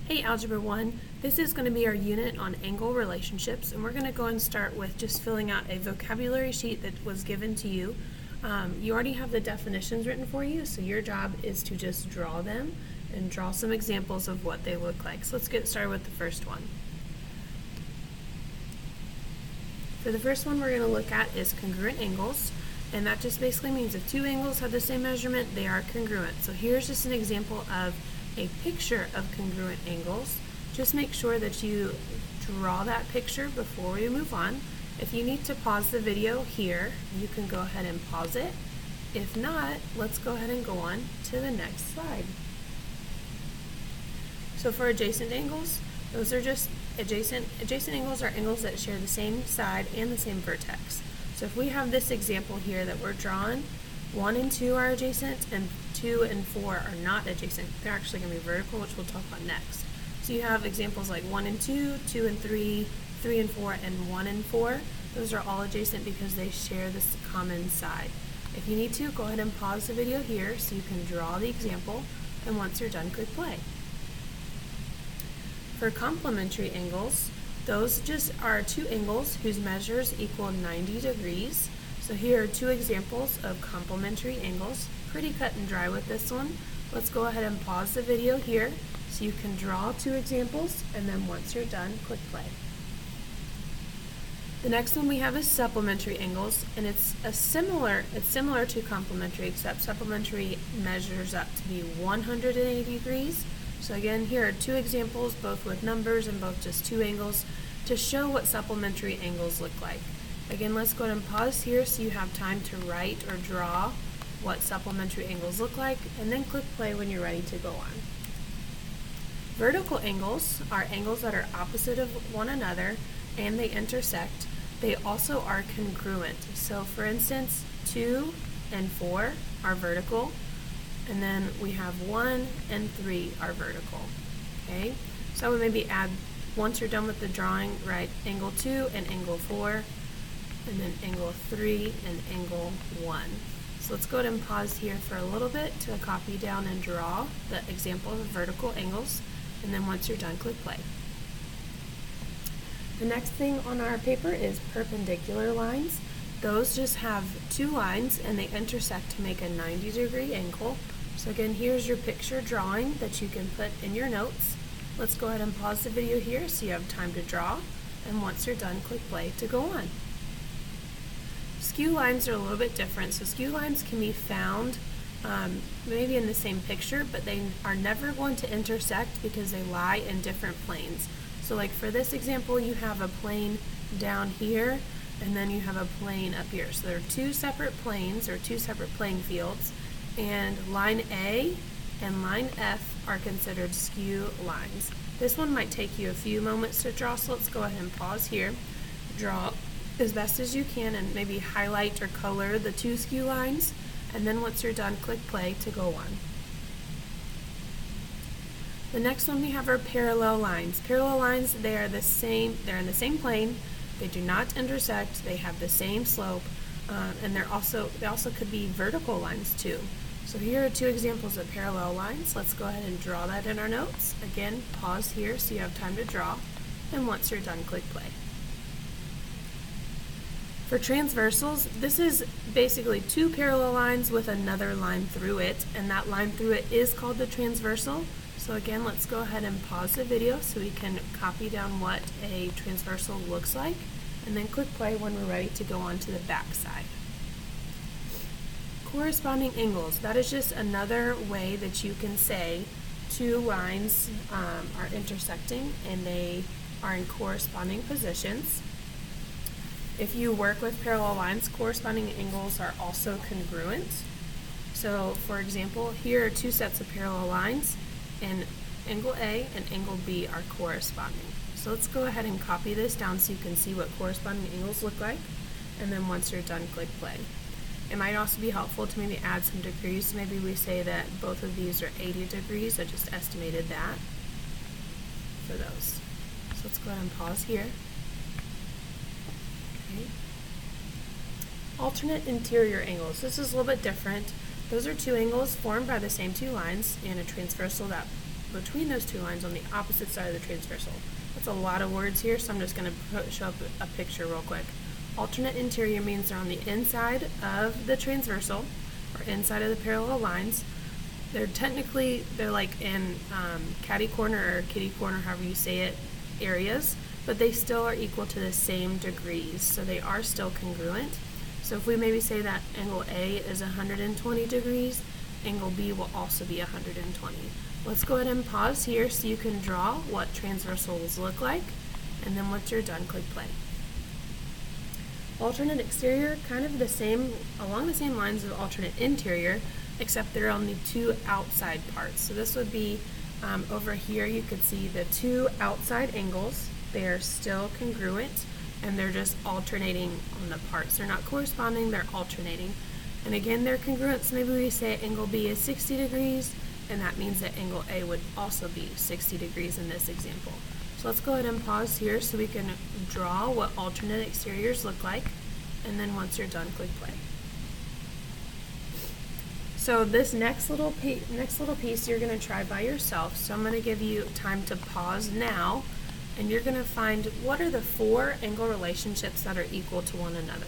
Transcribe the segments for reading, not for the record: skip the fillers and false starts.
Hey Algebra 1, this is going to be our unit on angle relationships, and we're going to go and start with just filling out a vocabulary sheet that was given to you. You already have the definitions written for you, so your job is to just draw them and draw some examples of what they look like. So let's get started with the first one. For the first one we're going to look at is congruent angles, and that just basically means if two angles have the same measurement, they are congruent. So here's just an example of a picture of congruent angles. Just make sure that you draw that picture before we move on. If you need to pause the video here, you can go ahead and pause it. If not, let's go ahead and go on to the next slide. So for adjacent angles, those are just adjacent angles are angles that share the same side and the same vertex. So if we have this example here that we're drawing, 1 and 2 are adjacent, and 2 and 4 are not adjacent. They're actually going to be vertical, which we'll talk about next. So you have examples like 1 and 2, 2 and 3, 3 and 4, and 1 and 4. Those are all adjacent because they share this common side. If you need to, go ahead and pause the video here so you can draw the example, and once you're done, click play. For complementary angles, those just are two angles whose measures equal 90 degrees. So here are two examples of complementary angles. Pretty cut and dry with this one. Let's go ahead and pause the video here so you can draw two examples, and then once you're done, click play. The next one we have is supplementary angles, and it's similar to complementary, except supplementary measures up to be 180 degrees. So again, here are two examples, both with numbers and both just two angles, to show what supplementary angles look like. Again, let's go ahead and pause here so you have time to write or draw what supplementary angles look like, and then click play when you're ready to go on. Vertical angles are angles that are opposite of one another and they intersect. They also are congruent. So for instance, 2 and 4 are vertical, and then we have 1 and 3 are vertical. Okay, so I would maybe add, once you're done with the drawing, write angle 2 and angle 4, and then angle 3 and angle 1. So let's go ahead and pause here for a little bit to copy down and draw the example of vertical angles, and then once you're done, click play. The next thing on our paper is perpendicular lines. Those just have two lines and they intersect to make a 90-degree angle. So again, here's your picture drawing that you can put in your notes. Let's go ahead and pause the video here so you have time to draw, and once you're done, click play to go on. Skew lines are a little bit different. So skew lines can be found maybe in the same picture, but they are never going to intersect because they lie in different planes. So like for this example, you have a plane down here, and then you have a plane up here. So there are two separate planes, or two separate playing fields, and line A and line F are considered skew lines. This one might take you a few moments to draw, so let's go ahead and pause here. Draw as best as you can and maybe highlight or color the two skew lines, and then once you're done, click play to go on. The next one we have are parallel lines. Parallel lines, they're in the same plane, they do not intersect, they have the same slope, and they also could be vertical lines too. So here are two examples of parallel lines. Let's go ahead and draw that in our notes. Again, pause here so you have time to draw, and once you're done, click play. For transversals, this is basically two parallel lines with another line through it, and that line through it is called the transversal. So again, let's go ahead and pause the video so we can copy down what a transversal looks like, and then click play when we're ready to go on to the back side. Corresponding angles, that is just another way that you can say two lines are intersecting and they are in corresponding positions. If you work with parallel lines, corresponding angles are also congruent. So for example, here are two sets of parallel lines, and angle A and angle B are corresponding. So let's go ahead and copy this down so you can see what corresponding angles look like, and then once you're done, click play. It might also be helpful to maybe add some degrees. Maybe we say that both of these are 80 degrees. I just estimated that for those. So let's go ahead and pause here. Okay. Alternate interior angles. This is a little bit different. Those are two angles formed by the same two lines in a transversal that between those two lines on the opposite side of the transversal. That's a lot of words here, so I'm just going to show up a picture real quick. Alternate interior means they're on the inside of the transversal, or inside of the parallel lines. They're like in catty corner or kitty corner, however you say it, areas, but they still are equal to the same degrees, so they are still congruent. So if we maybe say that angle A is 120 degrees, angle B will also be 120. Let's go ahead and pause here so you can draw what transversals look like, and then once you're done, click play. Alternate exterior, kind of the same, along the same lines of alternate interior, except they're on the two outside parts. So this would be over here, you could see the two outside angles. They are still congruent, and they're just alternating on the parts. They're not corresponding, they're alternating. And again, they're congruent, so maybe we say angle B is 60 degrees, and that means that angle A would also be 60 degrees in this example. So let's go ahead and pause here so we can draw what alternate exteriors look like, and then once you're done, click play. So this next little piece you're going to try by yourself. So I'm going to give you time to pause now, and you're going to find what are the four angle relationships that are equal to one another.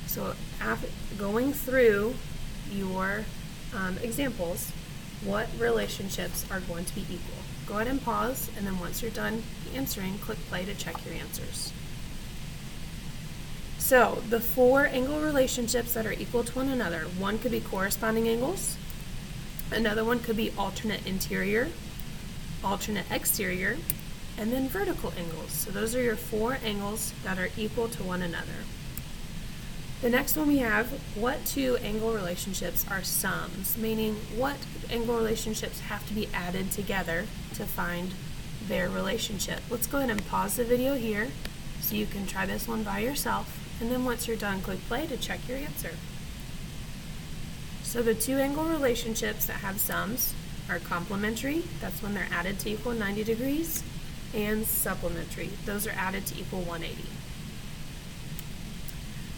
So after going through your examples, what relationships are going to be equal? Go ahead and pause, and then once you're done answering, click play to check your answers. So the four angle relationships that are equal to one another, one could be corresponding angles, another one could be alternate interior, alternate exterior, and then vertical angles. So those are your four angles that are equal to one another. The next one we have, what two angle relationships are sums, meaning what angle relationships have to be added together to find their relationship. Let's go ahead and pause the video here so you can try this one by yourself, and then once you're done, click play to check your answer. So the two angle relationships that have sums are complementary, that's when they're added to equal 90 degrees, and supplementary, those are added to equal 180.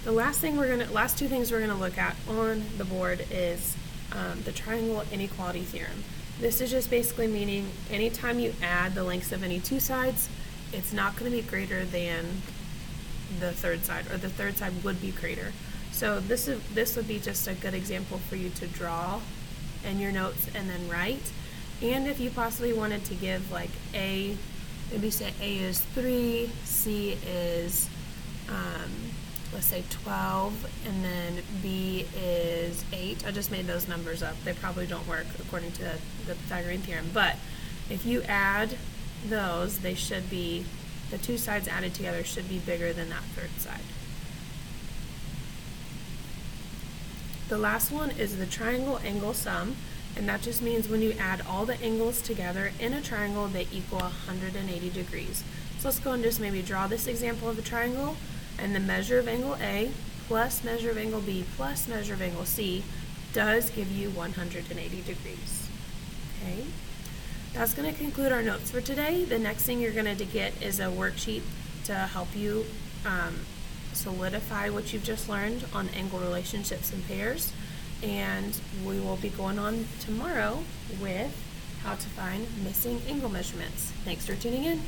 The last two things we're gonna look at on the board is the triangle inequality theorem. This is just basically meaning anytime you add the lengths of any two sides, it's not going to be greater than the third side, or the third side would be greater. So this would be just a good example for you to draw in your notes and then write. And if you possibly wanted to give like A, maybe say A is 3, C is let's say 12, and then B is 8. I just made those numbers up. They probably don't work according to the Pythagorean theorem, but if you add those, they should be, the two sides added together should be bigger than that third side. The last one is the triangle angle sum, and that just means when you add all the angles together in a triangle, they equal 180 degrees. So let's go and just maybe draw this example of a triangle, and the measure of angle A plus measure of angle B plus measure of angle C does give you 180 degrees. Okay, that's going to conclude our notes for today. The next thing you're going to get is a worksheet to help you solidify what you've just learned on angle relationships and pairs, and we will be going on tomorrow with how to find missing angle measurements. Thanks for tuning in.